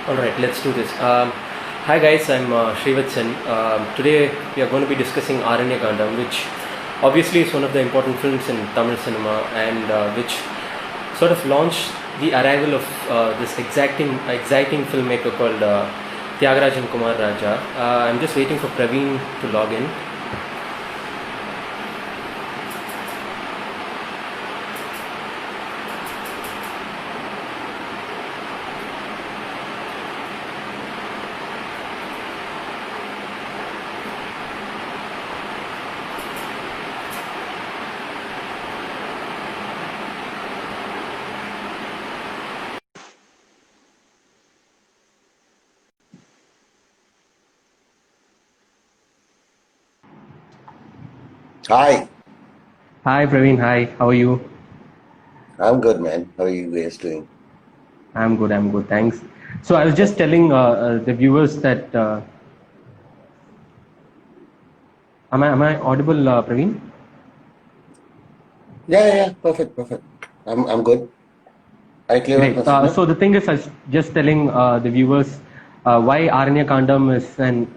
Alright, let's do this. Hi guys, I'm Srivatsan. Today we are going to be discussing Aranyakandam, which obviously is one of the important films in Tamil cinema and which sort of launched the arrival of this exciting filmmaker called Tyagarajan Kumar Raja. I'm just waiting for Praveen to log in. Hi, Hi Praveen, hi, how are you? I'm good, man. How are you guys doing? I'm good, thanks. So I was just telling the viewers that, am I audible, Praveen? Yeah, perfect. I'm good. I clear with my Great. signal? So the thing is, I was just telling the viewers why Aranyakandam is an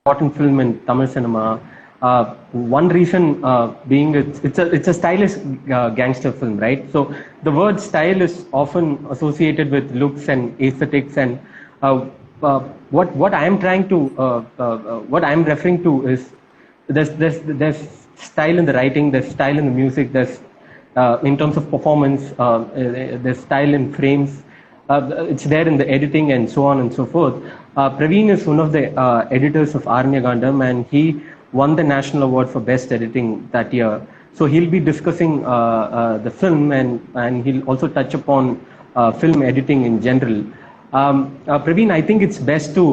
important film in Tamil cinema. One reason being it's a stylish gangster film, right? So the word style is often associated with looks and aesthetics, and uh, uh, what I am trying to what I am referring to is there's style in the writing, there's style in the music, there's in terms of performance, there's style in frames. It's there in the editing and so on and so forth. Praveen is one of the editors of Arnya Gandam, and he won the national award for best editing that year. So he'll be discussing the film, and he'll also touch upon film editing in general. Praveen, I think it's best to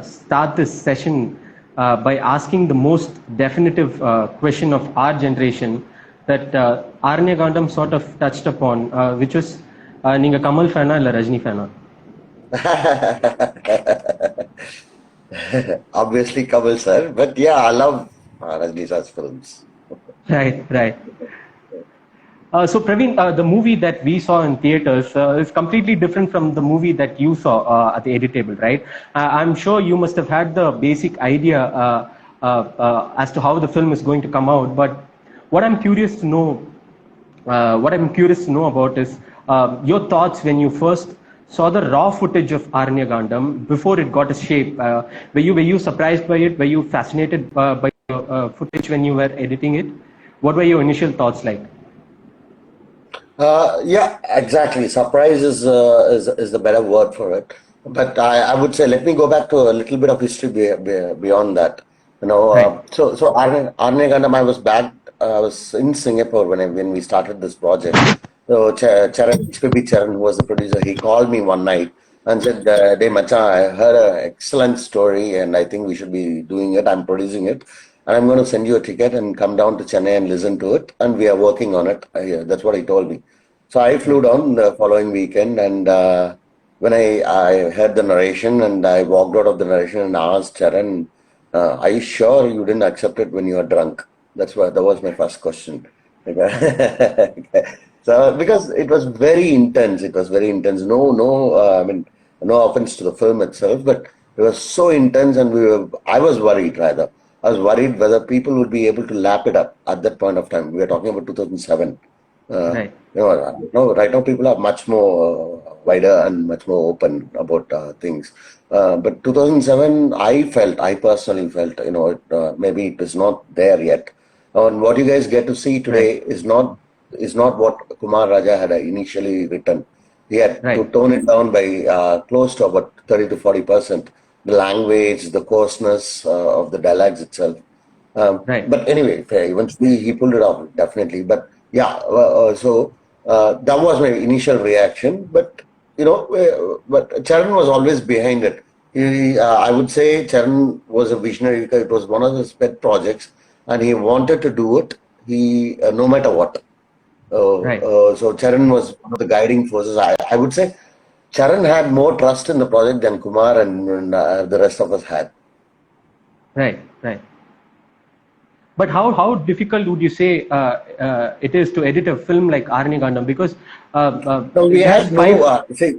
start this session by asking the most definitive question of our generation that Arnya Gandam sort of touched upon, which was நீங்க கமல் ஃபேனா இல்ல ரஜினி ஃபேனா? Obviously, Kamal sir, but yeah, I love Rajni sir's films. Right. So Praveen, the movie that we saw in theaters is completely different from the movie that you saw at the edit table, right? I'm sure you must have had the basic idea as to how the film is going to come out, but what I'm curious to know about is your thoughts when you first saw the raw footage of Arnya Gandam before it got a shape. Were you surprised by it? Were you fascinated by the footage when you were editing it? What were your initial thoughts like? Yeah, exactly. Surprise is the better word for it. But I would say let me go back to a little bit of history beyond that. Right. So Arne Gandam, I was in Singapore when we started this project. So Charan, HPB Charan, who was the producer, he called me one night and said, "Hey, Macha, I heard an excellent story, and I think we should be doing it. I'm producing it, and I'm going to send you a ticket and come down to Chennai and listen to it. And we are working on it." Yeah, that's what he told me. So I flew Right. down the following weekend, and when I heard the narration, and I walked out of the narration and asked Charan, "Are you sure you didn't accept it when you were drunk?" That was my first question. So because it was very intense, I mean, no offense to the film itself, but it was so intense, and I was worried rather. I was worried whether people would be able to lap it up at that point of time. We are talking about 2007. Uh, Right. right now people are much more wider and much more open about things. But 2007, I personally felt, maybe it is not there yet. And what you guys get to see Right. today is not what Kumar Raja had initially written. He had to Right. tone it down by close to about 30 to 40%. The language, the coarseness of the dialogues itself. Right. But anyway, eventually he pulled it off, definitely. But yeah, that was my initial reaction. But Charan was always behind it. I would say Charan was a visionary because it was one of his pet projects, and he wanted to do it. No matter what. Right. So Charan was one of the guiding forces. I would say Charan had more trust in the project than Kumar and the rest of us had. Right. But how difficult would you say it is to edit a film like Arni Gandam? Because So we it has had no, five. see.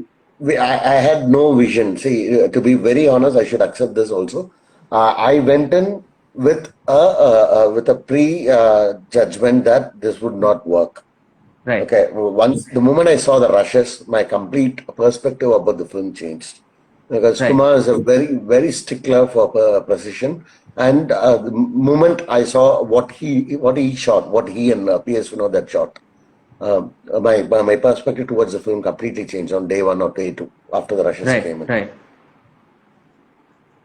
I had no vision. See, to be very honest, I should accept this also. I went in with a pre judgment that this would not work. Right, Okay, once the moment I saw the rushes, my complete perspective about the film changed. Because right. Kumar is a very stickler for precision, and the moment I saw what he shot, what he and P.S. Vinod that shot, my perspective towards the film completely changed on day one or day two after the rushes Right, came in. right.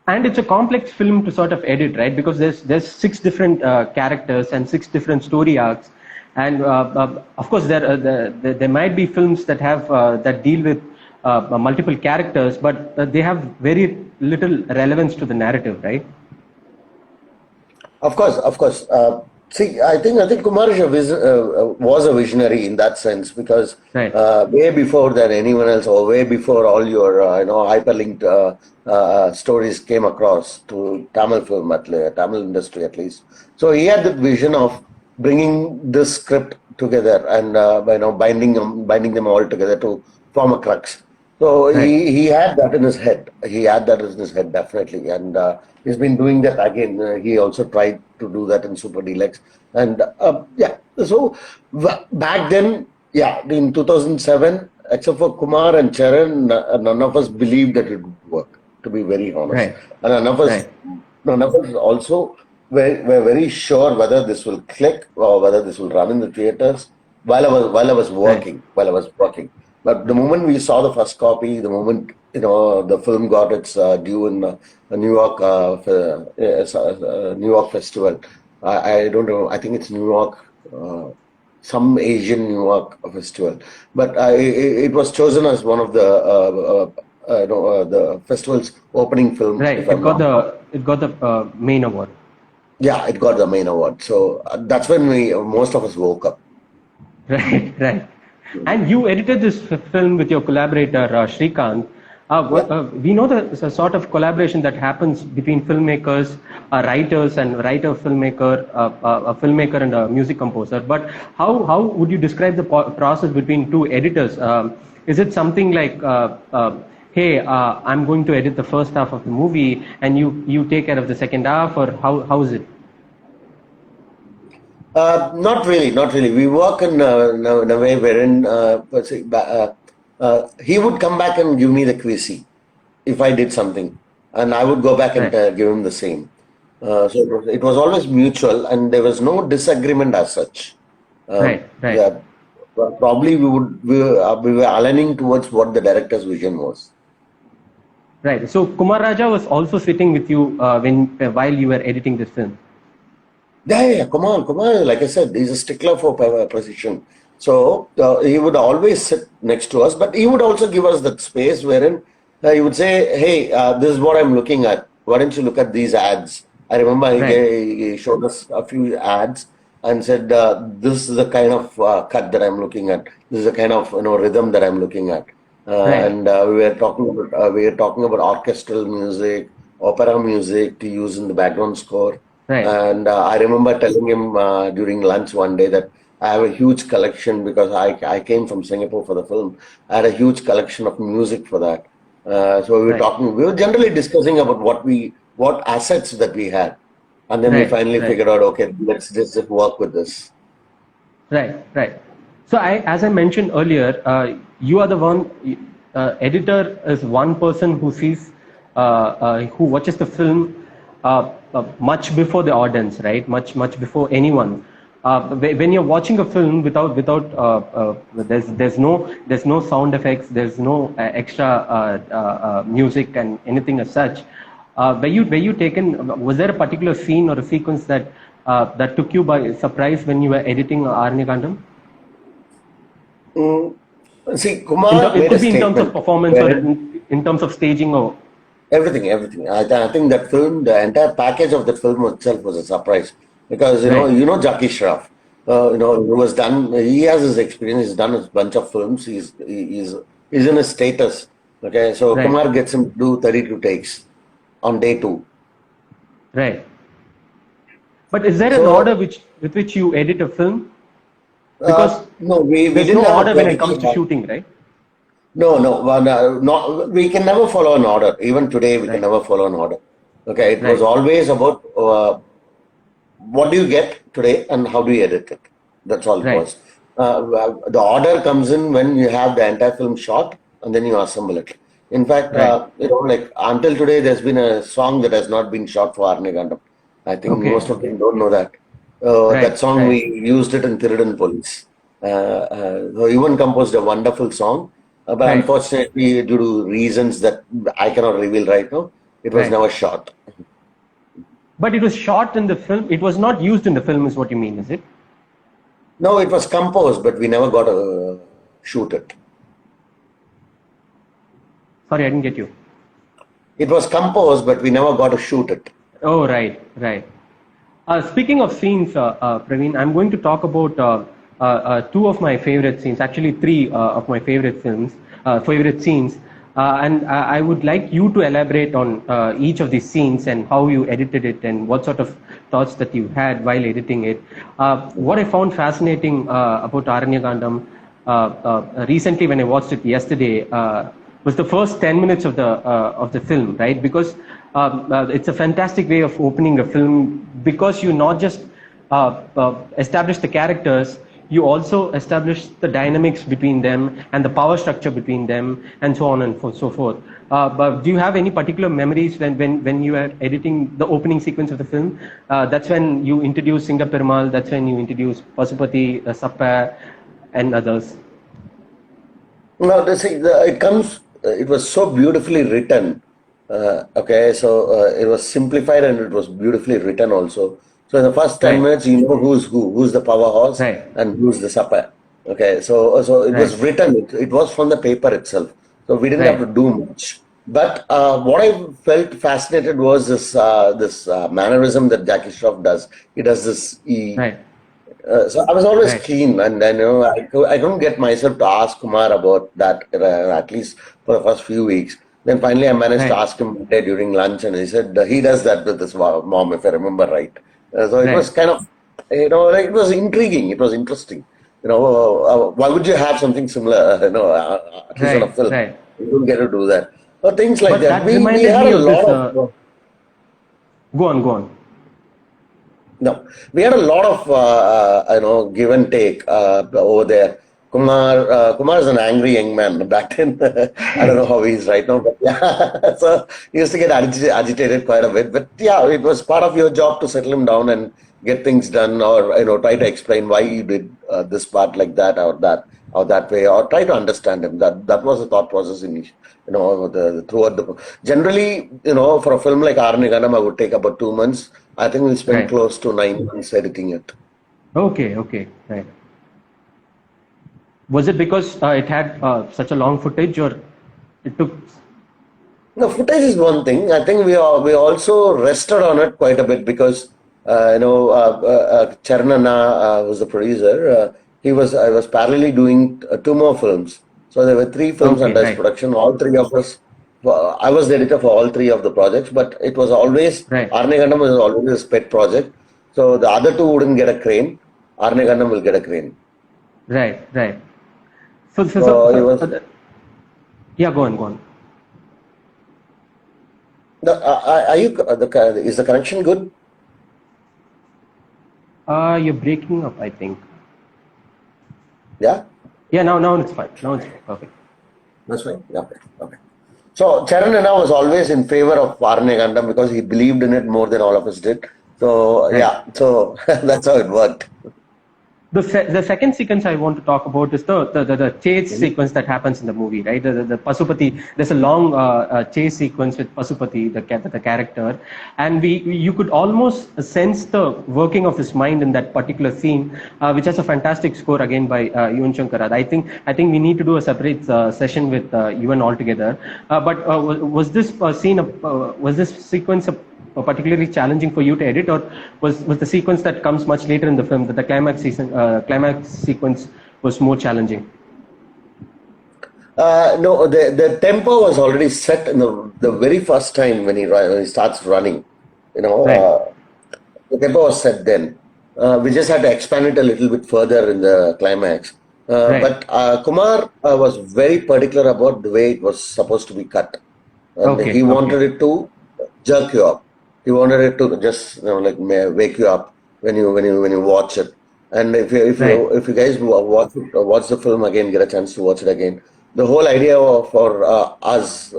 And it's a complex film to sort of edit, right? Because there's six different characters and six different story arcs, and of course there might be films that have that deal with multiple characters, but they have very little relevance to the narrative, right? Of course, of course. See, I think Kumar is was a visionary in that sense because Right, way before than anyone else, or way before all your hyperlinked stories came across to Tamil film Tamil industry at least. So he had the vision of bringing this script together and binding them all together to form a crux. So right, he had that in his head. He had that in his head definitely, and he's been doing that again. He also tried to do that in Super Deluxe, and yeah. So back then, yeah, in 2007, except for Kumar and Charan, none of us believed that it would work. To be very honest, right, and right, none of us also were very sure whether this will click or whether this will run in the theaters right, while I was working. But the moment we saw the first copy, the moment the film got its due in New York New York festival. I don't know. I think it's New York, some Asian New York festival. But it was chosen as one of the festival's opening film, right. if I'm not. It got the main award. Yeah, it got the main award. So that's when most of us woke up. Right, right. And you edited this film with your collaborator Srikanth. Yeah. We know the sort of collaboration that happens between filmmakers, writers, and a filmmaker and a music composer. But how would you describe the process between two editors? Is it something like, hey, I'm going to edit the first half of the movie, and you take care of the second half, or how is it? Not really, not really. We work in a way wherein let's say, he would come back and give me the QC if I did something, and I would go back and Right, give him the same. So it was always mutual, and there was no disagreement as such. right, right. Yeah, probably we were aligning towards what the director's vision was. Right. So Kumar Raja was also sitting with you while you were editing this film. Yeah. Come on. Like I said, he's a stickler for precision. So he would always sit next to us, but he would also give us that space wherein he would say, "Hey, this is what I'm looking at. Why don't you look at these ads?" I remember Right. he showed us a few ads and said, "This is the kind of cut that I'm looking at. This is the kind of rhythm that I'm looking at." Right. And we were talking about orchestral music, opera music to use in the background score. Right. And I remember telling him during lunch one day that I have a huge collection because I came from Singapore for the film. I had a huge collection of music for that. So Right. we were generally discussing about what assets that we had. And then we Right. finally Right. figured out, okay, let's just work with this. Right. Right. So as I mentioned earlier, you are the one. Editor is one person who sees, who watches the film much before the audience, right? Much before anyone. When you're watching a film without there's no sound effects, there's no extra music and anything as such. Were you taken? Was there a particular scene or a sequence that took you by surprise when you were editing Arnya Kandam? Mm, See, Kumar It made a could be in terms of statement performance or wherein in terms of staging or everything. I think that film, the entire package of the film itself was a surprise because right, Jackie Shroff, who was done. He has his experience. He's done a bunch of films. He's in his status. Okay, so right, Kumar gets him to do 32 takes on day two. right. But is there an order So with which you edit a film? Because no, we there's didn't no have a order when it perfect comes to shot. shooting, right? No. We can never follow an order. Even today, we can Right. never follow an order. Okay, it was Right. always about what do you get today and how do you edit it. That's all it Right. was. The order comes in when you have the entire film shot and then you assemble it. In fact, Right. like until today, there's been a song that has not been shot for Arne Gandam. I think Okay. most of Okay. them don't know that. That Right. song Right. we used it in Thirudan Police. So Yuvan composed a wonderful song, but Right. unfortunately, due to reasons that I cannot reveal right now, it was Right. never shot. But it was shot in the film. It was not used in the film, is what you mean, is it? No, it was composed, but we never got to shoot it. Sorry, I didn't get you. It was composed, but we never got to shoot it. Oh, right. Right. Speaking of scenes, Praveen, I'm going to talk about two of my favorite scenes, actually three of my favorite scenes. And I would like you to elaborate on each of these scenes and how you edited it and what sort of thoughts that you had while editing it. What I found fascinating about Aranyagandam recently when I watched it yesterday was the first 10 minutes of the film, right? Because it's a fantastic way of opening a film because you not just establish the characters, you also establish the dynamics between them and the power structure between them and so on and so forth. But do you have any particular memories when you are editing the opening sequence of the film? That's when you introduce Singa Perumal, that's when you introduce Pasupati, Sappa, and others. No, it comes. It was so beautifully written. Okay, so it was simplified and it was beautifully written also. So in the first 10 minutes, you know who's the powerhouse Right, and who's the supper. Okay, so it was right, written. It was from the paper itself. So we didn't have to right, do much. But what I felt fascinated was this mannerism that Jackie Shroff does. He does this. right, So I was always right, keen, and then I couldn't get myself to ask Kumar about that at least for the first few weeks. Then finally, I managed to right, ask him one day during lunch, and he said he does that with his mom, if I remember right. So it was right, kind of, like it was intriguing. It was interesting. Why would you have something similar? At least on a right, film, right. you don't get to do that. Or things like But that. that We reminded had me a of this. lot of. Go on, go on. No, we had a lot of give and take over there. Kumar is an angry young man back then. I don't know how he is right now, but yeah. So he used to get agitated quite a bit. But yeah, it was part of your job to settle him down and get things done, or try to explain why you did this part like that or that way, or try to understand him. That was the thought process in throughout the. Generally, for a film like Arniganam, I would take about 2 months. I think we spent Right. close to 9 months editing it. Okay, okay, right. Was it because it had such a long footage, or it took? The footage is one thing. I think we also rested on it quite a bit because Charanana was the producer. I was parallelly doing two more films. So there were three films Okay, under his right, production. All three of us. I was the editor for all three of the projects, but it was always right, Arnegandam was always a pet project. So the other two wouldn't get a crane. Arnegandam will get a crane. right, right. So it was. Yeah, go on, go on. Are you is the connection good? You're breaking up, I think. Yeah. Yeah, now it's fine. Now it's perfect. That's fine. Yeah, okay. Okay. So Charanana was always in favor of Varnegandam because he believed in it more than all of us did. So Right. yeah, so that's how it worked. The second sequence I want to talk about is the chase sequence that happens in the movie, right? The Pasupati. There's a long chase sequence with Pasupati, the character, and you could almost sense the working of his mind in that particular scene, which has a fantastic score again by Yuvan Shankar Raja. I think we need to do a separate session with Yuvan altogether. But was this was this sequence particularly challenging for you to edit, or was the sequence that comes much later in the film, that the climax sequence was more challenging? No, the tempo was already set in the very first time when he starts running. Right, The tempo was set then. We just had to expand it a little bit further in the climax. Right. But Kumar was very particular about the way it was supposed to be cut, and Okay. he Okay. wanted it to jerk you up. He wanted it to just like wake you up when you watch it. And Right. if you guys watch the film again, get a chance to watch it again. The whole idea for us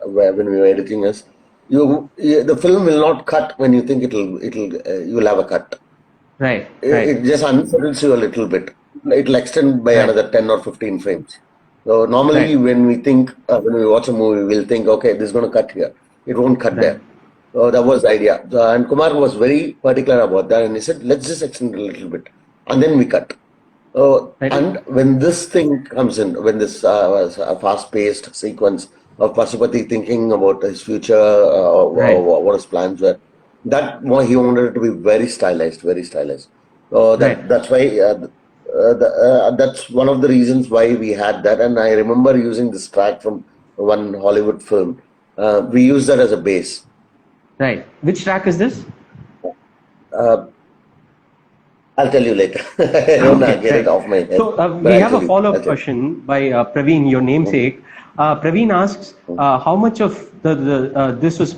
when we were editing is the film will not cut when you think you will have a cut. Right. It, Right. it just unsettles you a little bit. It'll extend by Right. another 10 or 15 frames. So normally Right. when we watch a movie, we'll think, okay, this is going to cut here. It won't cut Right. there. So that was the idea. And Kumar was very particular about that. And he said, let's just extend a little bit. And then we cut. Right. And when this thing comes in, when this was a fast-paced sequence of Pasupati thinking about his future, Right. what his plans were, that he wanted it to be very stylized, very stylized. So Right. that's why that's one of the reasons why we had that. And I remember using this track from one Hollywood film. We used that as a base. Right. Which track is this? Uh, I'll tell you later. I don't Okay. get it Right. off my head, So but we I'll have tell a you. follow-up question by Praveen, your namesake. Praveen asks, how much of the this was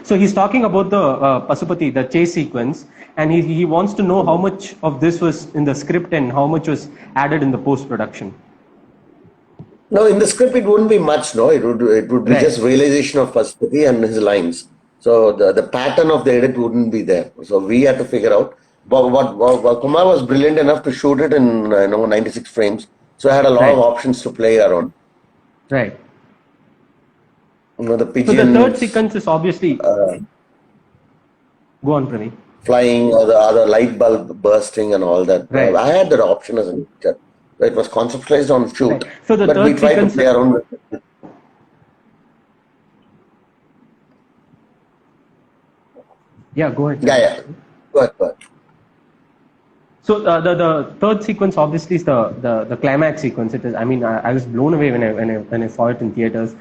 so he's talking about the Pasupati, the chase sequence, and he wants to know how much of this was in the script and how much was added in the post-production. No, in the script it wouldn't be much. No, it would be Right. just realization of Pasupati and his lines. So the pattern of the edit wouldn't be there. So we had to figure out. But what Kumar was brilliant enough to shoot it in 96 frames. So I had a lot of Right. options to play around. Right. The So the third pigeons sequence is obviously. Go on, Praveen. flying or the other light bulb bursting and all that. Right. I had that option as an actor. It was conceptualized on shoot, Right. So the but we third tried to sequence. play around with it. Yeah, go ahead. Yeah, yeah. Go ahead, go ahead. So the third sequence obviously is the climax sequence. It is. I mean, I was blown away when I saw it in theaters.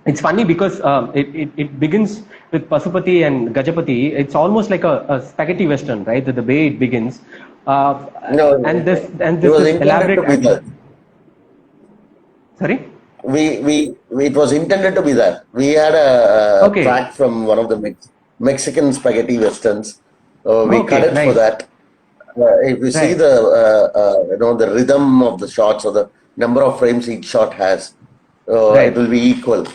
It's funny because it begins with Pasupati and Gajapati. It's almost like a spaghetti western, right? The way it begins, No, and it was this intended elaborate to be that. action. Sorry. It was intended to be that. We had a Okay. track from one of the Mexican spaghetti westerns. We cut Okay. it for Nice. that. If you see Right. the rhythm of the shots or the number of frames each shot has, it Right. will be equal.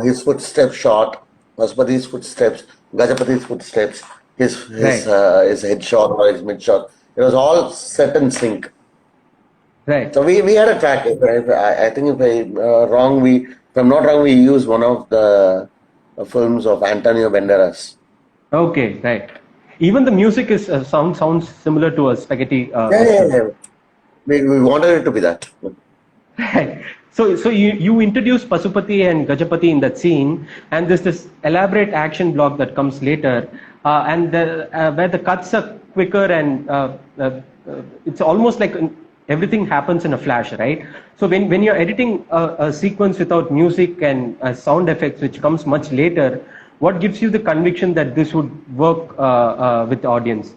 His footsteps shot, Pasupati's footsteps, Gajapati's footsteps, Right. his head shot or his mid shot. It was all set in sync. Right. So we had a track. I think if I'm not wrong, we used one of the films of Antonio Banderas. Okay. Right. Even the music is sounds similar to a spaghetti Yeah, yeah, western. yeah. We wanted it to be that. Right. So you introduce Pasupati and Gajapati in that scene, and there's this elaborate action block that comes later, where the cuts are quicker and it's almost like everything happens in a flash, right? So when you're editing a sequence without music and sound effects, which comes much later, what gives you the conviction that this would work with the audience?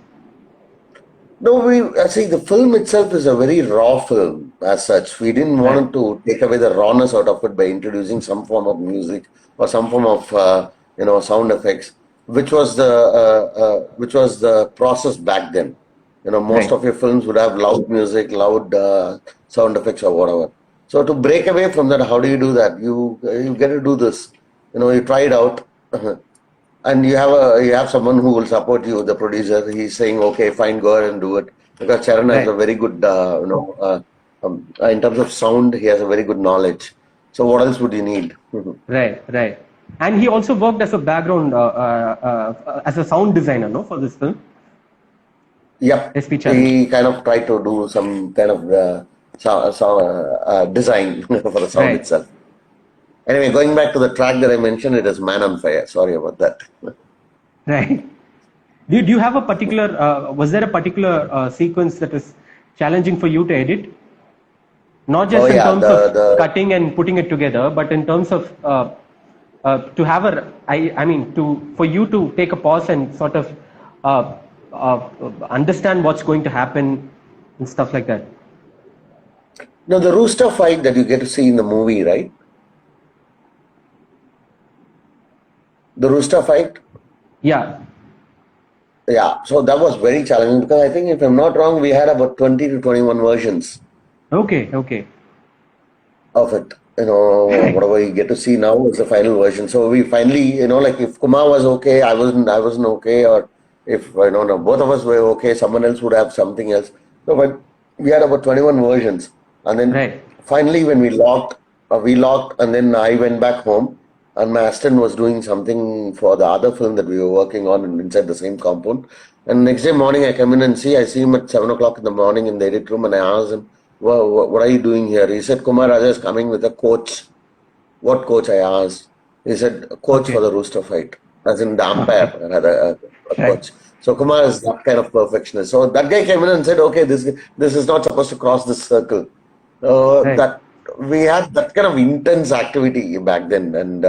No, I see the film itself is a very raw film as such. We didn't Right. want to take away the rawness out of it by introducing some form of music or some form of sound effects, which was the process back then. Most Right. of your films would have loud music, loud sound effects or whatever. So to break away from that, how do you do that? You get to do this. You try it out. And you have someone who will support you, the producer. He's saying, okay, fine, go ahead and do it. Because Charan has Right. a very good, in terms of sound, he has a very good knowledge. So what else would you need? Right, right. And he also worked as a background, as a sound designer, no, for this film, Yep. SP Charan. He kind of tried to do some kind of design for the sound Right, itself. Anyway, going back to the track that I mentioned, it is Man on Fire. Sorry about that. right. Do you have a particular, was there a particular sequence that is challenging for you to edit? Not Oh just in yeah, terms of cutting and putting it together, but in terms of to have for you to take a pause and sort of uh, understand what's going to happen, and stuff like that. Now, the rooster fight that you get to see in the movie, right? The rooster fight? Yeah. Yeah, so that was very challenging because I think, if I'm not wrong, we had about 20 to 21 versions Okay. Okay. of it. Whatever you get to see now is the final version. So we finally, like if Kumar was okay, I wasn't okay, or if no, both of us were okay, someone else would have something else. So, but we had about 21 versions, and then Right. finally when we locked, and then I went back home, and my assistant was doing something for the other film that we were working on inside the same compound. And next day morning, I see him at 7 o'clock in the morning in the edit room, and I asked him, what are you doing here? He said, Kumar Raja is coming with a coach. What coach? I asked. He said, coach for Okay. the rooster fight, as in the umpire, Okay. rather, a Right. coach. So Kumar is that kind of perfectionist. So that guy came in and said, okay, this is not supposed to cross this circle. Right. That we had that kind of intense activity back then, and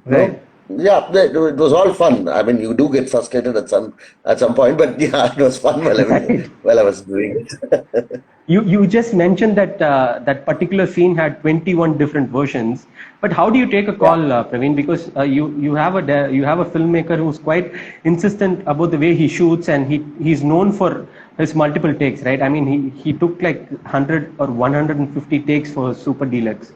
Right. yeah, it was all fun. I mean, you do get frustrated at some point, but yeah, it was fun Right. while I was doing it. You just mentioned that that particular scene had 21 different versions. But how do you take a Yeah. call, Praveen? Because you have a filmmaker who's quite insistent about the way he shoots, and he's known for his multiple takes, right? I mean, he took like 100 or 150 takes for Super Deluxe.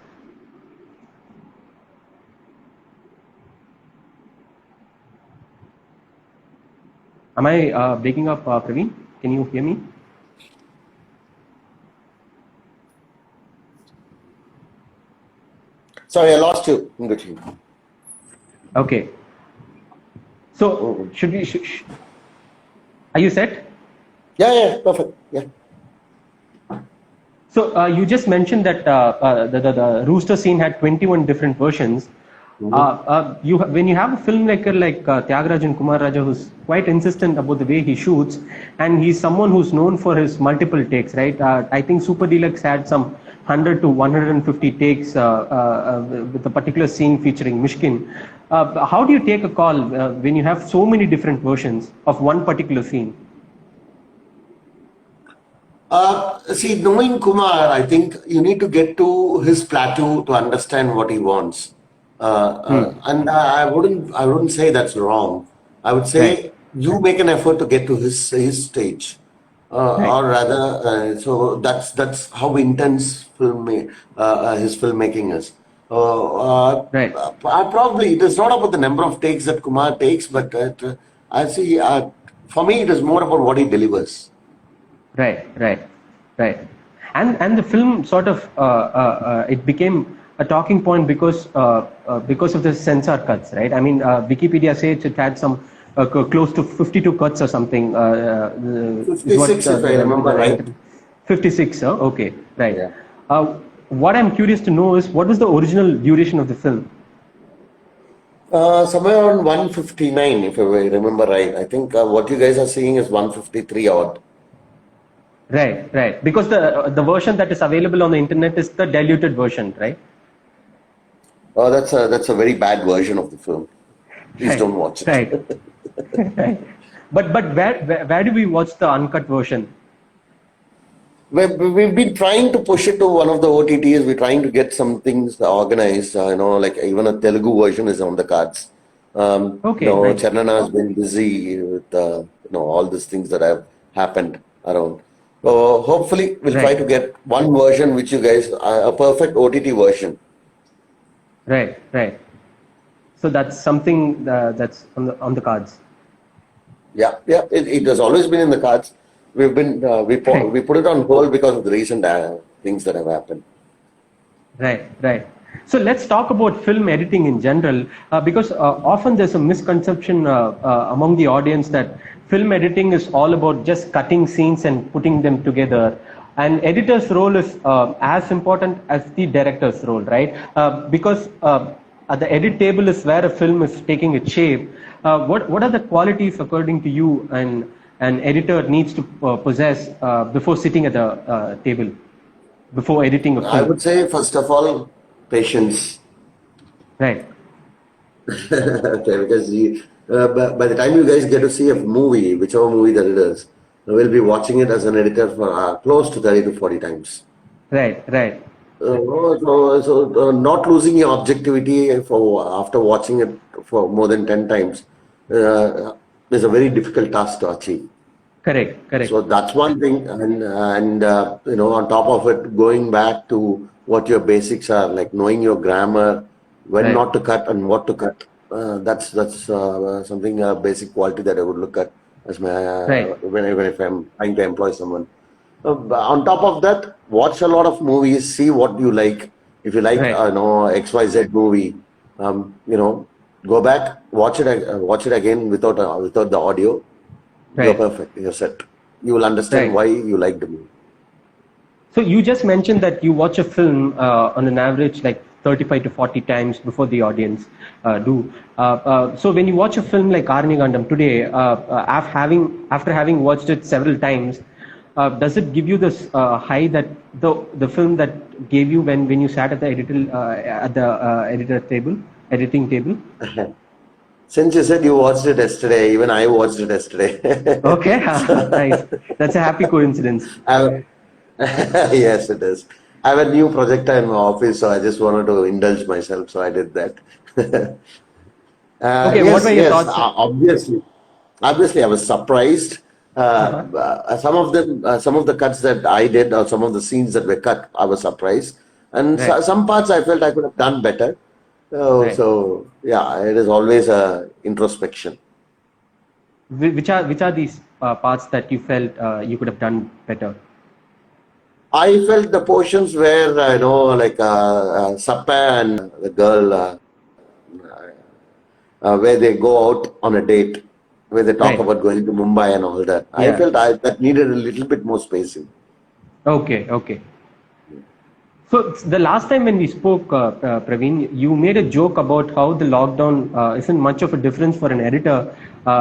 Am I breaking up, Praveen? Can you hear me? Sorry, I lost you in between. Okay. So Mhm. should we? Are you set? Yeah, perfect. Yeah. So you just mentioned that the rooster scene had 21 different versions. Mhm. When you have a filmmaker like Tyagarajan Kumar Raja, who's quite insistent about the way he shoots, and he's someone who's known for his multiple takes, right? I think Super Deluxe had some 100 to 150 takes with a particular scene featuring Mishkin. How do you take a call when you have so many different versions of one particular scene? See, knowing Kumar, I think you need to get to his plateau to understand what he wants. And I wouldn't say that's wrong. I would Right, say you make an effort to get to his stage, right, or rather, so that's how intense his filmmaking is. right. Probably it is not about the number of takes that Kumar takes, but I see. For me, it is more about what he delivers. Right, right, right. And the film sort of it became a talking point because of the censor cuts, right? I mean, Wikipedia says it had some close to 52 cuts or something. Is what 56, if I remember right. 56. Okay, right. Yeah. Uh, what I'm curious to know is what was the original duration of the film? Somewhere around 159, if I remember right. I think what you guys are seeing is 153 odd. Right, right. Because the version that is available on the internet is the diluted version, right? That's a very bad version of the film. Please Right, don't watch it. right. Right. But where do we watch the uncut version? We've been trying to push it to one of the OTTs. We're trying to get some things organized. Like even a Telugu version is on the cards. Okay, right. Charnana has been busy with all these things that have happened around. So hopefully we'll try Right, to get one version which you guys a perfect OTT version. right, right. So that's something that's on the cards. Yeah. It has always been in the cards. We Right, put it on hold because of the recent things that have happened. right, right. So let's talk about film editing in general, because often there's a misconception among the audience that film editing is all about just cutting scenes and putting them together. And editor's role is as important as the director's role, right? Because at the edit table is where a film is taking its shape. What are the qualities, according to you, an editor needs to possess before sitting at the table, before editing a I film? would say first of all, patience. Right, Okay, because by the time you guys get to see a movie, whichever movie that it is, will be watching it as an editor for close to 30 to 40 times. Right, right, Not losing your objectivity for after watching it for more than 10 times uh, is a very difficult task to achieve. correct, So correct. that's one thing, and on top of it, going back to what your basics are, like knowing your grammar, when Right, not to cut and what to cut. That's something basic quality that I would look at as my right, when if I'm trying to employ someone. On top of that, watch a lot of movies, see what you like. If you like, right, XYZ movie, go back, watch it again without the audio. You're right, perfect. You're set. You will understand right. why you like the movie. So you just mentioned that you watch a film on an average like 35 to 40 times before the audience do. So when you watch a film like Arni Gandam today, after having watched it several times, does it give you this high that the film that gave you when you sat at the editing table? Since you said you watched it yesterday, even I watched it yesterday. Okay, So, nice. That's a happy coincidence. I, yes, it is. I have a new projector in my office, so I just wanted to indulge myself, so I did that. Okay, what were Yes, your yes, thoughts? obviously, I was surprised. Uh-huh. Some of the cuts that I did, or some of the scenes that were cut, I was surprised, and Right, some parts I felt I could have done better. right. So yeah, it is always a introspection. Which are these parts that you felt you could have done better? I felt the portions where like Sappa and the girl, where they go out on a date, where they talk Right. about going to Mumbai and all that. I Yeah. felt that needed a little bit more spacing. Okay. Okay. So the last time when we spoke, Praveen, you made a joke about how the lockdown isn't much of a difference for an editor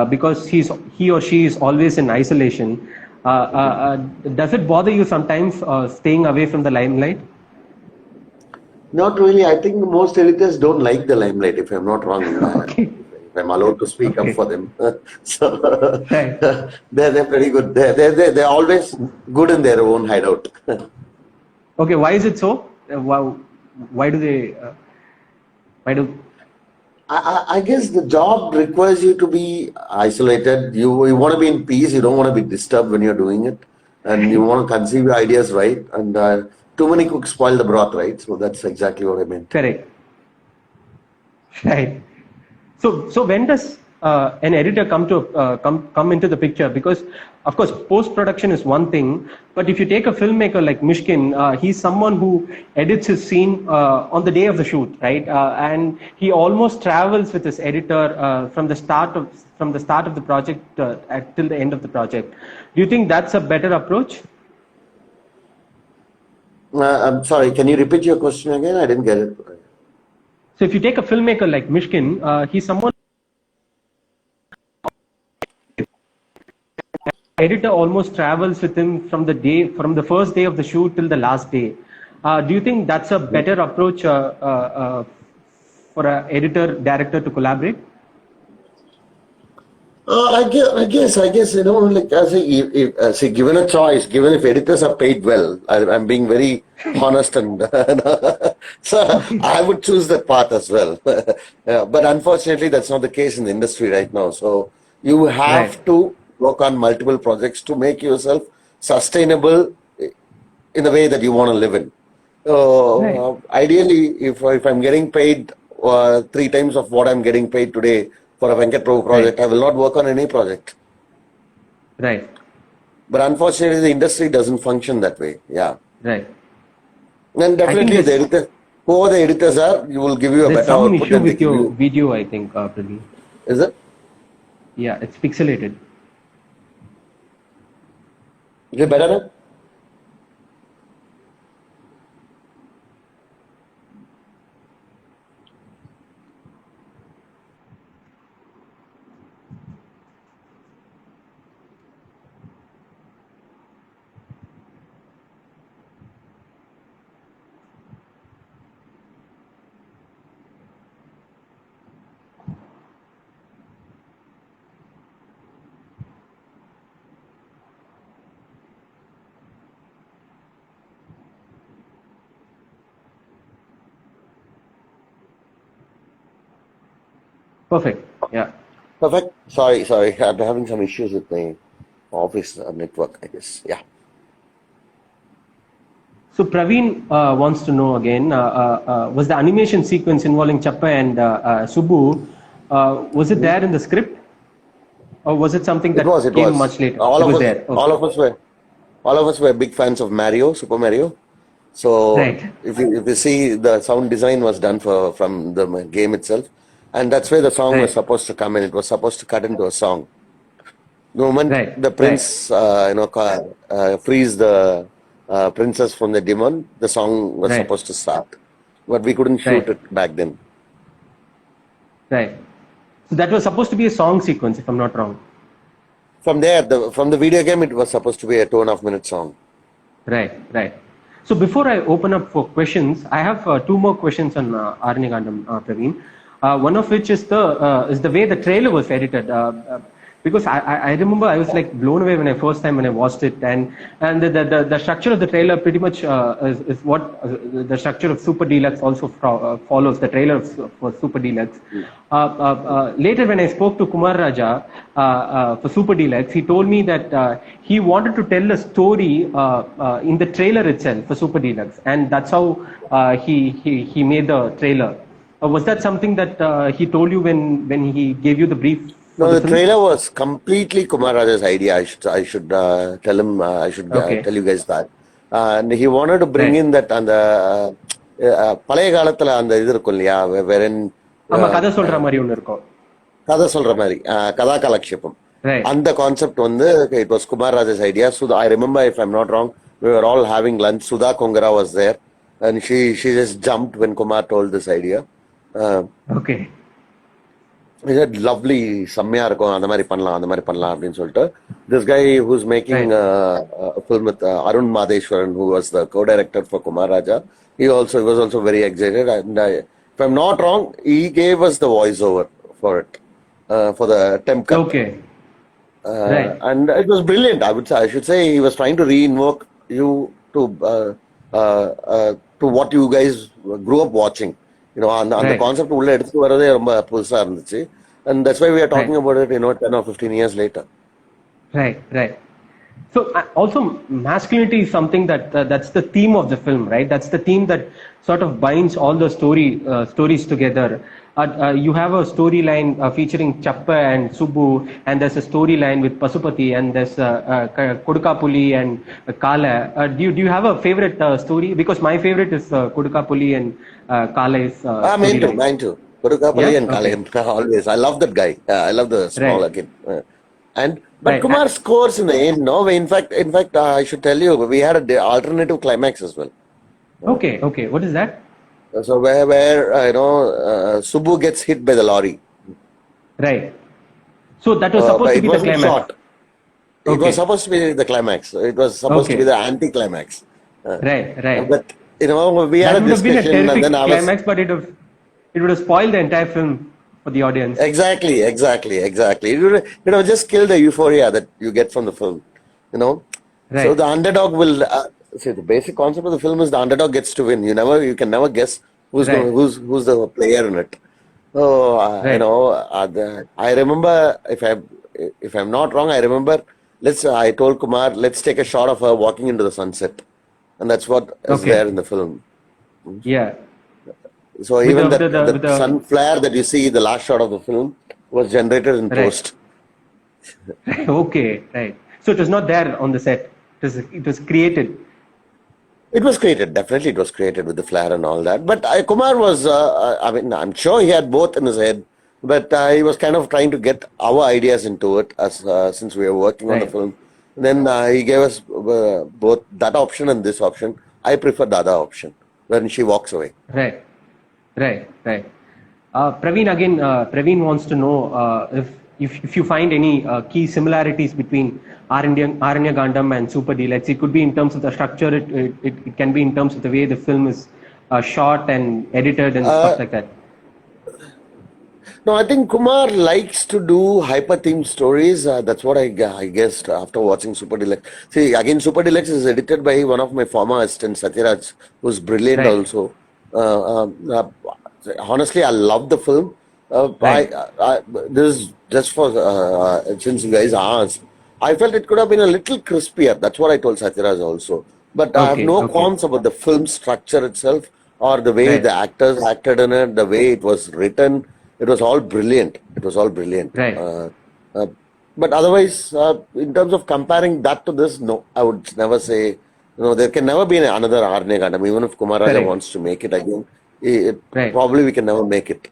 because he or she is always in isolation. Does it bother you sometimes staying away from the limelight? Not really. I think most editors don't like the limelight, if I'm not wrong. Okay. If I'm allowed to speak up Okay. for them. So Right. they're pretty good. They're always good in their own hideout. Okay. Why is it so? Why do they? Why do? I guess the job requires you to be isolated. You want to be in peace. You don't want to be disturbed when you're doing it, and you want to conceive your ideas right. And too many cooks spoil the broth, right? So that's exactly what I meant. Correct. Right. So when does an editor come into the picture? Because of course post production is one thing, but if you take a filmmaker like Mishkin, he's someone who edits his scene on the day of the shoot, right? And he almost travels with his editor from the start of the project till the end of the project. Do you think that's a better approach? I'm sorry. Can you repeat your question again? I didn't get it. So if you take a filmmaker like Mishkin, he's someone editor almost travels with him from the first day of the shoot till the last day. Do you think that's a better approach for an editor director to collaborate? I guess, like I say, if given a choice, given if editors are paid well, I'm being very honest and so Okay. I would choose that path as well. Yeah, but unfortunately, that's not the case in the industry right now. So you Right. have to work on multiple projects to make yourself sustainable in the way that you want to live in. Right. Ideally, if I'm getting paid three times of what I'm getting paid today for a Venkat Prabhu Right. project, I will not work on any project. Right. But unfortunately, the industry doesn't function that way. Yeah, Right. and I think definitely the editor, whoever the editors are, you will give you a there's better some output issue than they with give your you. video. I think, Praveen. Is it? Yeah, it's pixelated. Is it better now? Perfect. Yeah. Perfect. Sorry. I'm having some issues with my office network, I guess. Yeah. So Praveen wants to know again, was the animation sequence involving Chappa and Subbu, was it there in the script, or was it something It that was. It came was. much later? It was there. All Okay. of us were, all of us were big fans of Mario, Super Mario. So Right. if you see, the sound design was done from the game itself, and that's where the song was Right. supposed to come in. It was supposed to cut into a song. The moment Right. the Right. prince, frees the princess from the demon, the song was Right. supposed to start, but we couldn't shoot Right. it back then. Right. So that was supposed to be a song sequence, if I'm not wrong. From there, from the video game, it was supposed to be a 2.5 minute song. Right. Right. So before I open up for questions, I have two more questions on Arnigandam, Praveen. One of which is the way the trailer was edited. Because I remember I was like blown away when I watched it, and the structure of the trailer pretty much is what the structure of Super Deluxe also follows. The trailer for Super Deluxe. Later, when I spoke to Kumar Raja for Super Deluxe, he told me that he wanted to tell a story in the trailer itself for Super Deluxe, and that's how he made the trailer. Was that something that he told you when he gave you the brief for No, the the film? trailer was completely Kumar Raja's idea. I should tell him. I should Okay. tell you guys that. And he wanted to bring Right. in that அந்த பழைய காலத்துல அந்த இது இருக்கும் இல்லையா, wherein ஆமா, கதை சொல்ற மாதிரி ஒண்ணு இருக்கும். கதை சொல்ற மாதிரி கதா கலக்ஷேபம், Right. அந்த கான்செப்ட் வந்து it was Kumar Raja's idea. So I remember, if I'm not wrong, we were all having lunch. Sudha Kongara was there, and she just jumped when Kumar told this idea. Okay. He said, lovely, செம்மையா இருக்கும், அந்த மாதிரி பண்ணலாம் அப்படின்னு சொல்லிட்டு. This guy who's making a film with Arun Madheshwaran, who was the co-director for Kumar Raja, he was also very excited. And if I'm not wrong, he gave us the voiceover for it, for the temp cut. Okay. Right. And it was brilliant. I should say he was trying to reinvoke you to what you guys grew up watching. அந்த Right. Concept உள்ள எடுத்துட்டு வரதே ரொம்ப புதுசா இருந்துச்சு. And that's why we are talking about it 10 or 15 years later. Right. Right. So also masculinity is something that's the theme of the film, right? That's the theme that sort of binds all the stories together. You have a storyline featuring Chappa and Subbu, and there's a storyline with Pasupati, and there's Kodukapuli and Kala. Do you have a favorite story? Because my favorite is Kodukapuli and Kala is storyline. Mine too. Kodukapalli Yeah? and Okay. Kalayam. Always. I love that guy. I love the smaller Right. kid. But Right. Kumar scores in the end. No, in fact, I should tell you, we had an alternative climax as well. Okay. Okay. What is that? So where Subbu gets hit by the lorry. Right. So that was supposed But to it be the wasn't climax. short. It Okay. was supposed to be the climax. It was supposed to Okay. be the anti-climax. Right. Right. But we had That a would have been a discussion, and terrific then climax, but it would have spoiled the entire film for the audience. Exactly. It would have just killed the euphoria that you get from the film. So Right. the underdog will see, the basic concept of the film is the underdog gets to win. You can never guess Right. who's the player in it. So Right. I remember, if I'm not wrong, I remember I told Kumar, let's take a shot of her walking into the sunset, and that's what is Okay. there in the film. Yeah. So With even the- the with the- sun flare that you see, the last shot of the film, was generated in Right. post. Okay. Right. So it was not there on the set. It was created. It was created, definitely it was created with the flare and all that. But Kumar was, I'm sure he had both in his head, but he was kind of trying to get our ideas into it since we were working on the Right. film. Then he gave us both that option and this option. I prefer the other option, when she walks away. Right. Right. Praveen again. Praveen wants to know if you find any key similarities between Aranya Gandam and Super Deluxe. It could be in terms of the structure. It can be in terms of the way the film is shot and edited and stuff like that. No, I think Kumar likes to do hyper-themed stories. That's what I guessed after watching Super Deluxe. See, again, Super Deluxe is edited by one of my former assistants, Satyaraj, who's brilliant Right. also. Honestly, I love the film. Right. This is just for since you guys asked, I felt it could have been a little crispier. That's what I told Satyaraj also. But I have Okay. no Okay. qualms about the film structure itself or the way the Right. actors acted in it, the way it was written. It was all brilliant. It was all brilliant. Right. Uh, but otherwise, in terms of comparing that to this, no, I would never say. There can never be another Arne Gandam. Even if Kumar Raja Correct. wants to make it again, it, Right. probably we can never make it.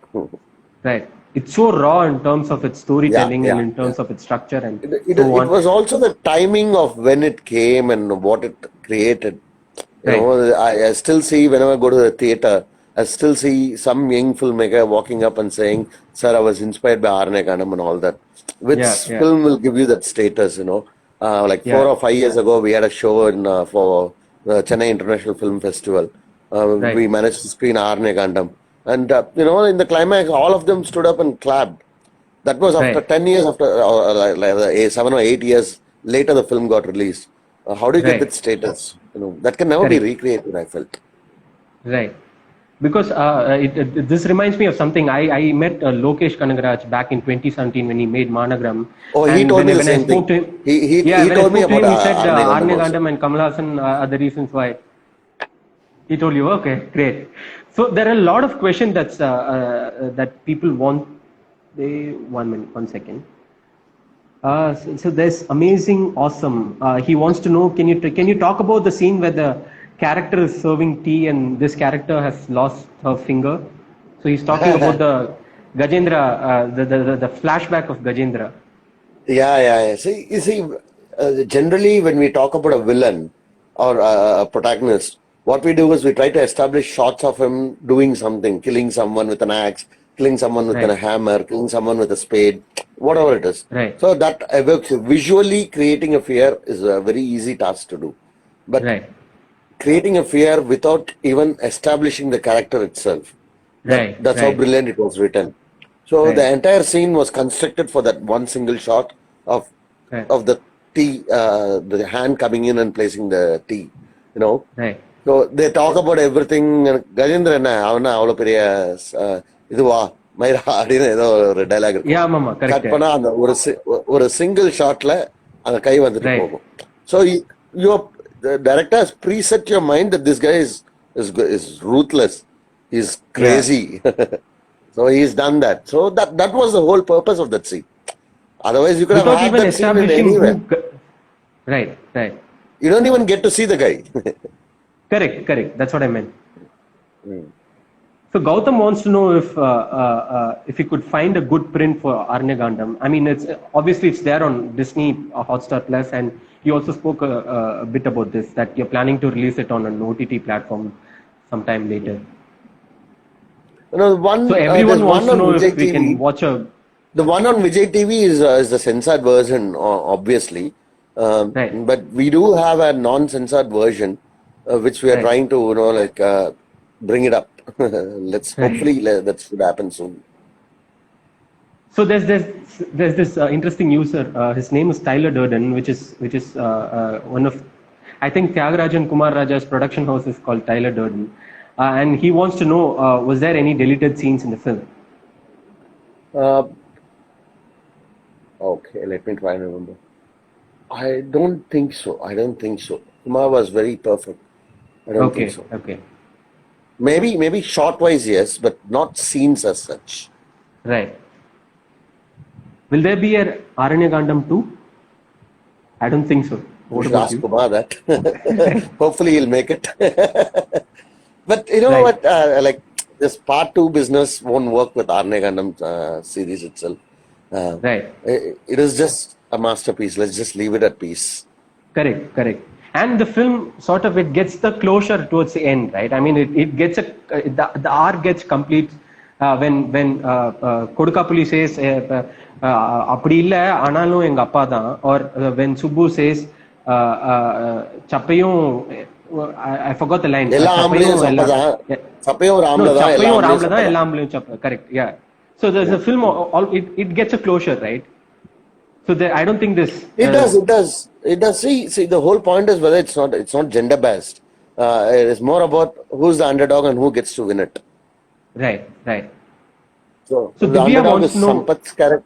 Right. It's so raw in terms of its Yeah, storytelling and yeah, in yeah. terms of its structure and so It on. was also the timing of when it came and what it created. Right. I still see whenever I go to the theater, I still see some young filmmaker walking up and saying, "Sir, I was inspired by Arne Kanam and all that." Which Yeah. Yeah. film will give you that status? Like Yeah. 4 or 5 years ago, we had a show for the Chennai International Film Festival. We Right. managed to screen Arne Gandam. And, in the climax, all of them stood up and clapped. That was after Right. 10 years, after 7 or 8 years later, the film got released. How do you get that Right. status? That can never be Correct. recreated, I felt. Right. Because this reminds me of something. I met Lokesh Kanagaraj back in 2017 when he made Managram, Oh, he and told me the when I same thing. spoke to him, yeah, He when I told me spoke to about him, he said Arne Arne Gandam also. Gandam and Kamal Hassan are the reasons why. He told you, okay, great. So there are a lot of questions that people want. They 1 minute, 1 second. So there's amazing, awesome. He wants to know, can you talk about the scene where the character is serving tea and this character has lost her finger? So he's talking about the Gajendra, the flashback of Gajendra. Yeah, yeah, yeah. Generally, when we talk about a villain or a protagonist, what we do is we try to establish shots of him doing something, killing someone with an axe, killing someone with a Right, hammer, killing someone with a spade, whatever it is. right, So that evokes visually creating a fear is a very easy task to do. But right, creating a fear without even establishing the character itself. right, That's how right, brilliant it was written. So the right, entire scene was constructed for that one single shot of right, of the tea, the hand coming in and placing the tea. You know. right. So they talk about everything. Gajendra என்ன அவனா அவ்வளோ பெரிய இதுவா மயிரா அப்படின்னு ஏதோ ஒரு dialogue இருக்கும். Yeah, mama, correct. Cut பண்ணா அந்த ஒரு சிங்கிள் ஷாட்ல அந்த கை வந்துட்டு Right, போகும். So the director has preset your mind that this guy is ruthless. He's yeah. crazy. So he's done that. So that was the whole purpose of that scene. Otherwise, you could have Without had even that scene in establishing who. anywhere. Right, right. You don't even get to see the guy. Correct, correct. That's what I meant. So Gautam wants to know if he could find a good print for Arne Gandam. I mean, it's obviously it's there on Disney Hotstar Plus, and he also spoke a bit about this, that you're planning to release it on an OTT platform sometime later. One So everyone there's wants one to on know Vijay if we TV. can watch a The one on Vijay TV is the censored version, obviously. right, But we do have a non-censored version, which we are right, trying to, bring it up. Hopefully that should happen soon. So there's this interesting user. His name is Tyler Durden, which is one of, I think Tyagarajan Kumar Raja's production house is called Tyler Durden, and he wants to know, was there any deleted scenes in the film? Uh, okay, let me try and remember. I don't think so. Kumar was very perfect. I don't think Okay, so. okay, Maybe short-wise, yes, but not scenes as such. right. Will there be a Aranya Gandam 2? I don't think so. We What should about ask you? Kumar that. Hopefully he'll make it. But you know Right, what? Like this part 2 business won't work with Arne Gandam series itself. right. It is just a masterpiece. Let's just leave it at peace. Correct, correct. And the film sort of it gets the closure towards the end, right? I mean, it gets the arc gets complete when Kodukapuli says அப்படி இல்ல ஆனாலும் எங்க அப்பா தான், or when Subbu says சப்பையும் I forgot the line. எல்லா ஆம்பளையும் சப்பதான். சப்பையும் ஒரு No, ஆம்பளை தான். எல்லா சப்பையும் ஒரு ஆம்பளையும் ஆம்பளை தான், சப்பதான். எல்லா ஆம்பளையும் சப்பை. Correct, yeah. So the film it gets a closure, right? So I don't think this. It does. See, the whole point is whether it's not gender based. It is more about who's the underdog and who gets to win it. Right, right. So So the Divya underdog wants is to know. Sampath's character.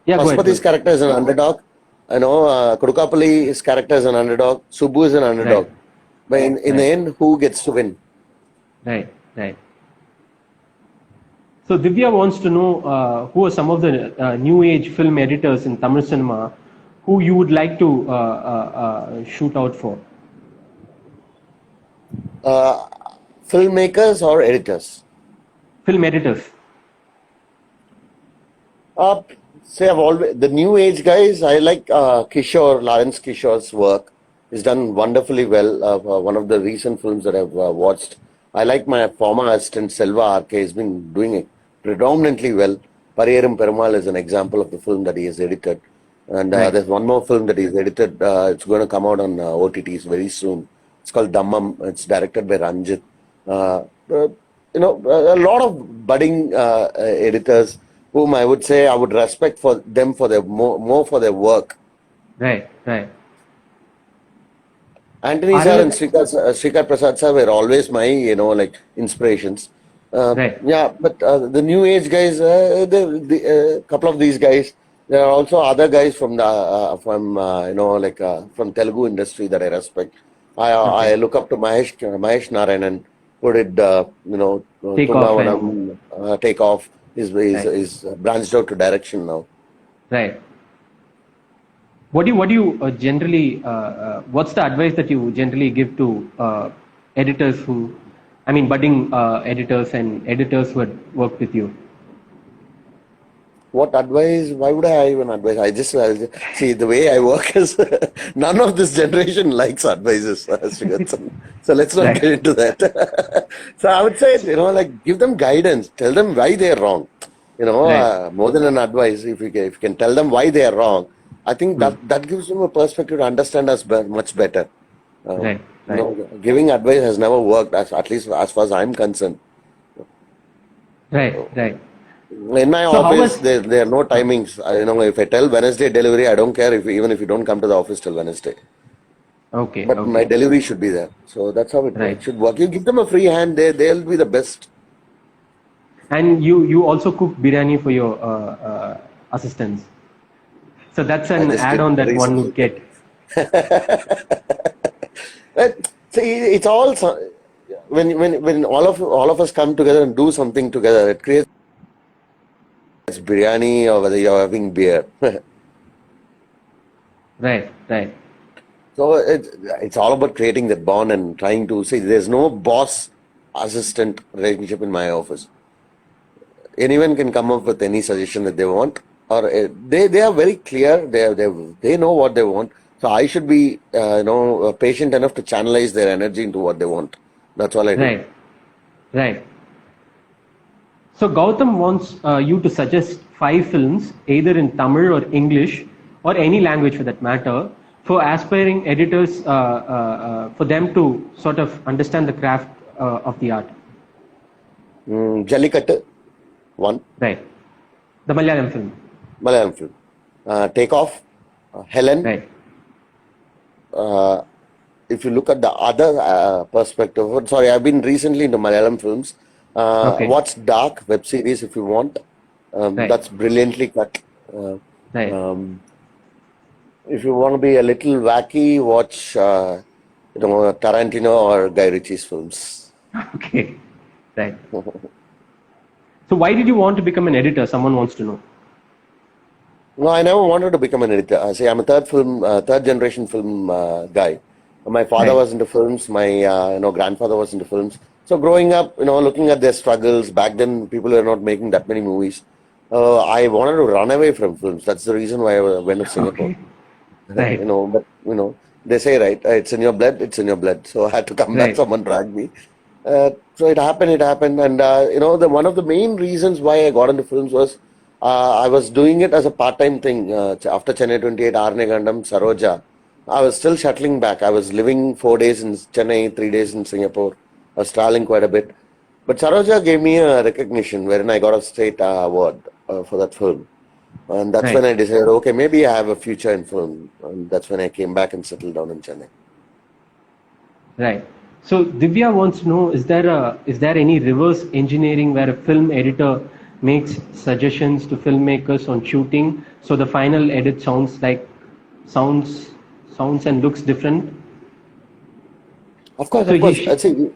Yeah, go ahead. Go Pashupati's ahead. character is an underdog. Kodukapalli's character is an underdog. Subbu is an Right. underdog. But in the Right. end, who gets to win? Right. Right. So Divya wants to know who are some of the new age film editors in Tamil cinema who you would like to shoot out for. Uh, Filmmakers or editors? Film editors. Uh, I've always the new age guys. I like Kishore, Lawrence Kishore's work. He's done wonderfully well. One of the recent films that I've watched. I like my former assistant Selva RK. He's been doing it predominantly well. Pariyerum Perumal is an example of the film that he has edited. And Right. there's one more film that he's edited. It's going to come out on OTTs very soon. It's called Dammam. It's directed by Ranjit. A lot of budding editors whom I would say I would respect for them for their more for their work. Right. Right. Anthony Are sir and you Srikar Prasad sir were always my like inspirations. right? Yeah, but the new age guys, the couple of these guys, there are also other guys from the from Telugu industry that I respect. I Okay. look up to Mahesh Narayanan, who did Take off and Tumbavanam, Take Off. right. Is branched out to direction now. Right. What do you generally? What's the advice that you generally give to editors who, I mean, budding editors and editors who had worked with you? What advice? Why would I even advise? I'll just see the way I work is none of this generation likes advices. Srigatsan. So let's not Right. get into that. So I would say, like give them guidance, tell them why they're wrong. Right. More than an advice, if you can tell them why they are wrong, I think Hmm. that gives them a perspective to understand us much better. Right. Right. Giving advice has never worked, at least as far as I'm concerned. Right. Right. In my So how office, was? there are no timings. If I tell Wednesday delivery, I don't care even if you don't come to the office till Wednesday. Okay. But my Okay. delivery should be there. So that's how it Right. should work. You give them a free hand, they'll be the best. And you also cook biryani for your assistants. So that's I an just did add-on that one recently. would get. See, it's all when all of us come together and do something together, it creates biryani or whether you're having beer. Right. Right. So it's all about creating that bond and trying to see. There's no boss assistant relationship in my office. Anyone can come up with any suggestion that they want, or they are very clear. They know what they want. So I should be patient enough to channelize their energy into what they want. That's all I do. Right. Right. So Gautam wants you to suggest 5 films, either in Tamil or English or any language for that matter, for aspiring editors, for them to sort of understand the craft of the art. Jallikattu, one Right. The Malayalam film. Malayalam film. Take Off, Helen. Right. If you look at the other perspective, sorry, I've been recently into Malayalam films. Okay. Watch Dark web series if you want. Right. That's brilliantly cut. Right. If you want to be a little wacky, watch Tarantino or Guy Ritchie's films. Okay. Right. So why did you want to become an editor? Someone wants to know. No, I never wanted to become an editor. I say I'm a third generation film guy. My father Right. was into films. My grandfather was into films. So growing up, looking at their struggles back then, people were not making that many movies. I wanted to run away from films. That's the reason why I went to Singapore. Okay. Right. But they say right, it's in your blood. It's in your blood. So I had to come back. Right. Someone dragged me. So it happened, and one of the main reasons why I got into films was I was doing it as a part-time thing. After Chennai 28, Arne Gandam, Saroja, I was still shuttling back. I was living 4 days in Chennai, 3 days in Singapore. I was traveling quite a bit. But Saroja gave me a recognition wherein I got a state award for that film. And that's when Right. I decided, okay, maybe I have a future in film. And that's when I came back and settled down in Chennai. Right. So Divya wants to know: is there any reverse engineering where a film editor makes suggestions to filmmakers on shooting, so the final edit sounds and looks different. Of course, So of course. he, See,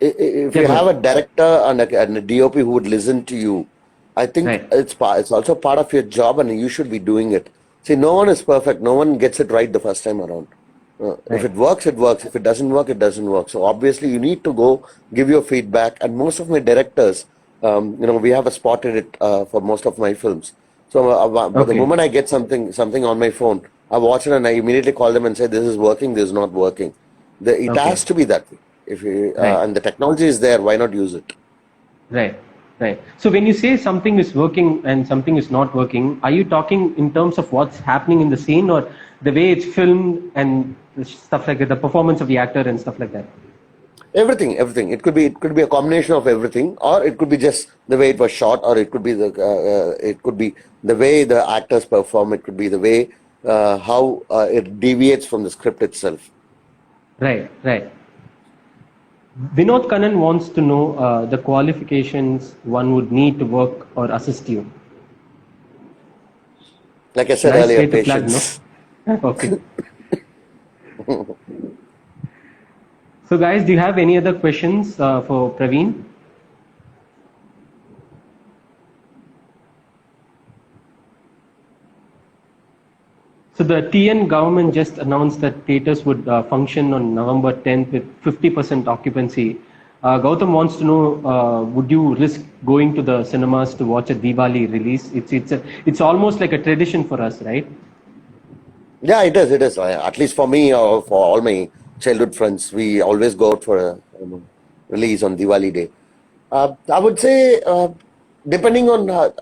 if yeah, you go have ahead. a director and a DOP who would listen to you, I think Right, it's also part of your job, and you should be doing it. See, no one is perfect. No one gets it right the first time around. If right, it works, it works. If it doesn't work, it doesn't work. So obviously, you need to go give your feedback. And most of my directors, we have a spot edit for most of my films. So but the okay, moment I get something on my phone, I watch it and I immediately call them and say, "This is working. This is not working." It okay, has to be that way. If you, right. and the technology is there, why not use it? Right, right. So when you say something is working and something is not working, are you talking in terms of what's happening in the scene, or the way it's filmed and stuff like that, the performance of the actor and stuff like that? Everything, everything. It could be a combination of everything, or it could be just the way it was shot, or it could be the way the actors perform. It could be the way how it deviates from the script itself. Right, right. Vinod Kannan wants to know the qualifications one would need to work or assist you. Like I said Nice earlier, way to plug, no? patience. Okay. So guys, do you have any other questions for Praveen? So the TN government just announced that theatres would function on November 10th with 50% occupancy. Gautam wants to know, would you risk going to the cinemas to watch a Diwali release? It's almost like a tradition for us, right? Yeah, it is. It is. At least for me or for all my childhood friends, we always go out for a release on Diwali day. I would say, depending on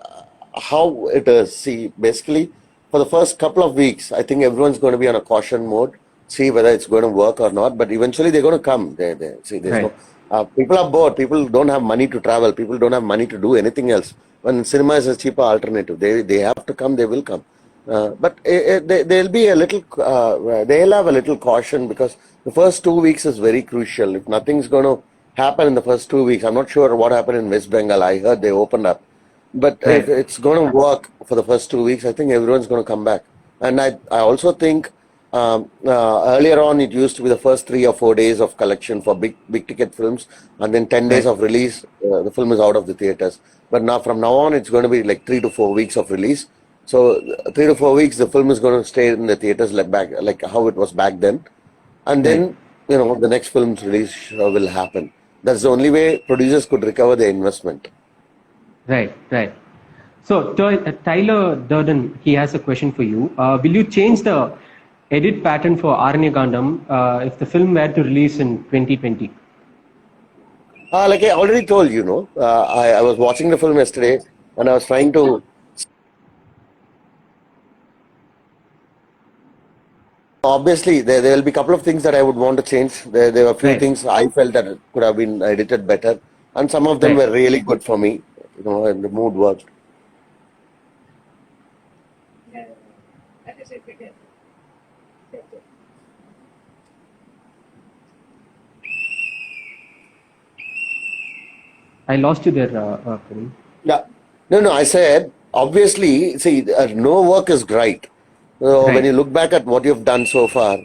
how it is. See, basically, for the first couple of weeks, I think everyone's going to be on a caution mode, see whether it's going to work or not. But eventually, they're going to come. See, there's Right, no. People are bored. People don't have money to travel. People don't have money to do anything else. When cinema is a cheaper alternative, they have to come. They will come. But they'll be a little. They'll have a little caution because the first 2 weeks is very crucial. If nothing's going to happen in the first 2 weeks, I'm not sure what happened in West Bengal. I heard they opened up, but if right, it's going to work for the first 2 weeks, I think everyone's going to come back. And I also think earlier on it used to be the first 3 or 4 days of collection for big ticket films, and then 10 days right, of release. The film is out of the theaters. But now from now on, it's going to be like 3 to 4 weeks of release. So 3 to 4 weeks, the film is going to stay in the theaters like how it was back then, and right, then the next film's release will happen. That's the only way producers could recover their investment. right. So Tyler Durden, he has a question for you. Will you change the edit pattern for Aranya Gandam if the film were to release in 2020? Like I already told I was watching the film yesterday and I was trying to. Obviously, there will be a couple of things that I would want to change. There were a few Right, things I felt that could have been edited better, and some of them right. were really good for me. And the mood worked. I lost you there, Praveen. Yeah. No, no. I said obviously. See, no work is great. So when Right, you look back at what you've done so far,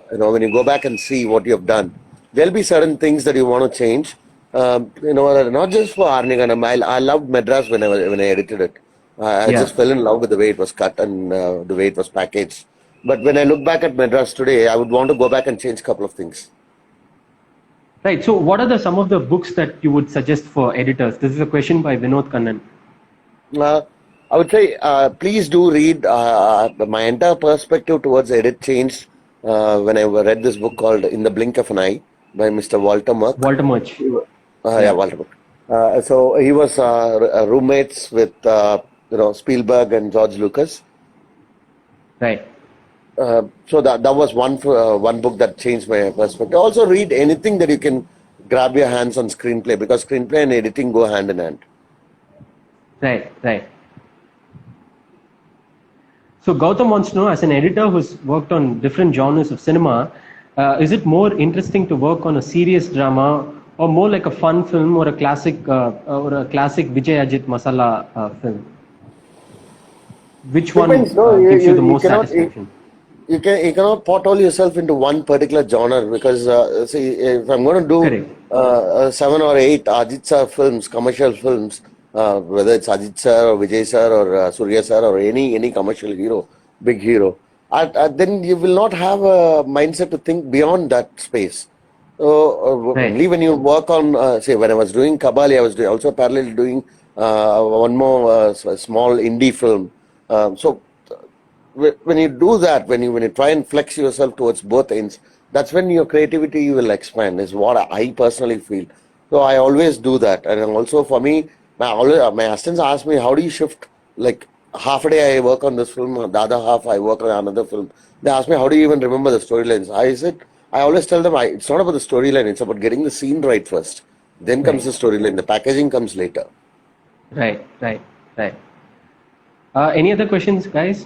when you go back and see what you've done, there'll be certain things that you want to change. Not just for Arniganam. I loved Madras when I edited it. I yeah. just fell in love with the way it was cut and the way it was packaged. But when I look back at Madras today, I would want to go back and change a couple of things. Right. So, what are some of the books that you would suggest for editors? This is a question by Vinod Kannan. Uh, I would say, please do read. My entire perspective towards edit changed when I read this book called In the Blink of an Eye by Mr. Walter Murch. Walter Murch. Yeah, Yeah. Walter Murch. So he was roommates with Spielberg and George Lucas. Right. So that was one book that changed my perspective. Also, read anything that you can grab your hands on screenplay because screenplay and editing go hand in hand. Right. Right. So, Gautam wants to know, as an editor who's worked on different genres of cinema, is it more interesting to work on a serious drama or more like a fun film or a classic Vijay Ajit masala film? Which one Depends, no, gives you the you most cannot, satisfaction? you cannot portal yourself into one particular genre because see, if I'm going to do Correct. 7 or 8 Ajit sir films, commercial films, whether it's Ajit sir or Vijay sir or Surya sir or any commercial hero, big hero, then you will not have a mindset to think beyond that space. So Right. only when you work on, say, when I was doing Kabali, I was also parallel doing one more small indie film. So when you do that, when you try and flex yourself towards both ends, that's when your creativity will expand. Is what I personally feel. So I always do that, and also for me, my assistants ask me, how do you shift? Like half a day I work on this film, the other half I work on another film. They ask me, how do you even remember the storylines? I always tell them, it's not about the storyline; it's about getting the scene right first. Then comes Right. the storyline. The packaging comes later. Right. Right. Right. Any other questions, guys?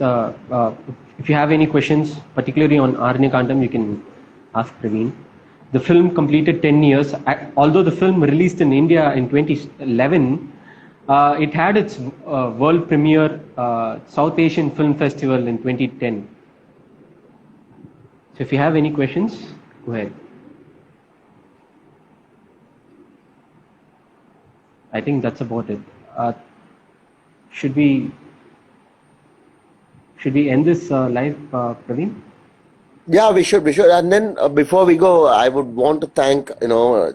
If you have any questions, particularly on Arnya Kandam, you can ask Praveen. The film completed 10 years. Although the film released in India in 2011, it had its world premiere South Asian Film Festival in 2010. So if you have any questions, go ahead. I think that's about it. Should we end this live, Praveen? Yeah, we should. And then before we go, I would want to thank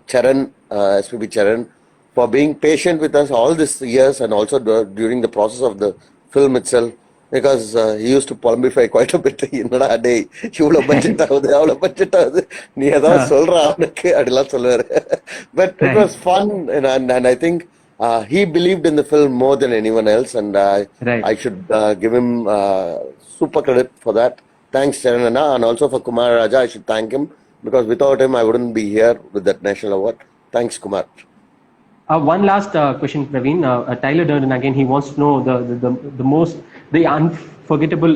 Charan, SPB Charan, for being patient with us all these years and also during the process of the film itself, because he used to polemify quite a bit. என்னடா டேய் இவ்வளோ budget ஆகுது அவ்வளோ budget ஆகுது நீ ஏதாவது சொல்ற அவனுக்கு அப்படிலாம் சொல்லுவாரு. But it was fun, and I think he believed in the film more than anyone else, and Right. I should give him super credit for that. Thanks, Charanana, and also for Kumar Raja. I should thank him because without him, I wouldn't be here with that national award. Thanks, Kumar. One last question, Praveen. Tyler Durden again. He wants to know the unforgettable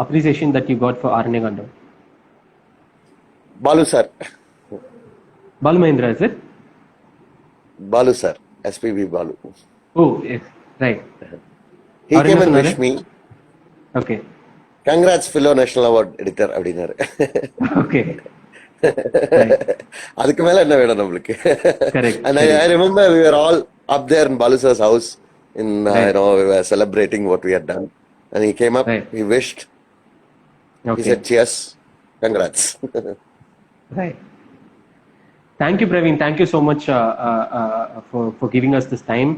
appreciation that you got for Aranya Kandam. Balu sir. Balu Mahendra, is it? Balu sir. SPB Balu. Oh, yes. Right. He Aranya came and Sunare? wished me. Okay. Congrats, fellow national award editor. அப்படின்னாரு. Okay. Right. அதுக்கு மேல என்ன வேணும் நம்மளுக்கு? Correct. And I remember we were all up there in Balu sir's house in Right. we were celebrating what we had done, and he came up. Right. He wished. He Okay. said, "Cheers, congrats." Right. Thank you, Praveen. Thank you so much for giving us this time.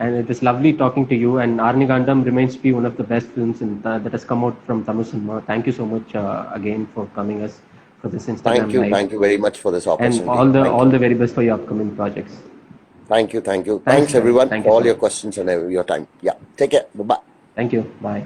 And it is lovely talking to you. And Arnya Kandam remains to be one of the best films that has come out from Tamil cinema. Thank you so much again for coming us for this Instagram live. Thank you very much for this And opportunity. all the very best for your upcoming projects. Thank you. Thanks, Thanks everyone thank for you all so your questions and your time. Yeah, take care. Bye bye. Thank you. Bye.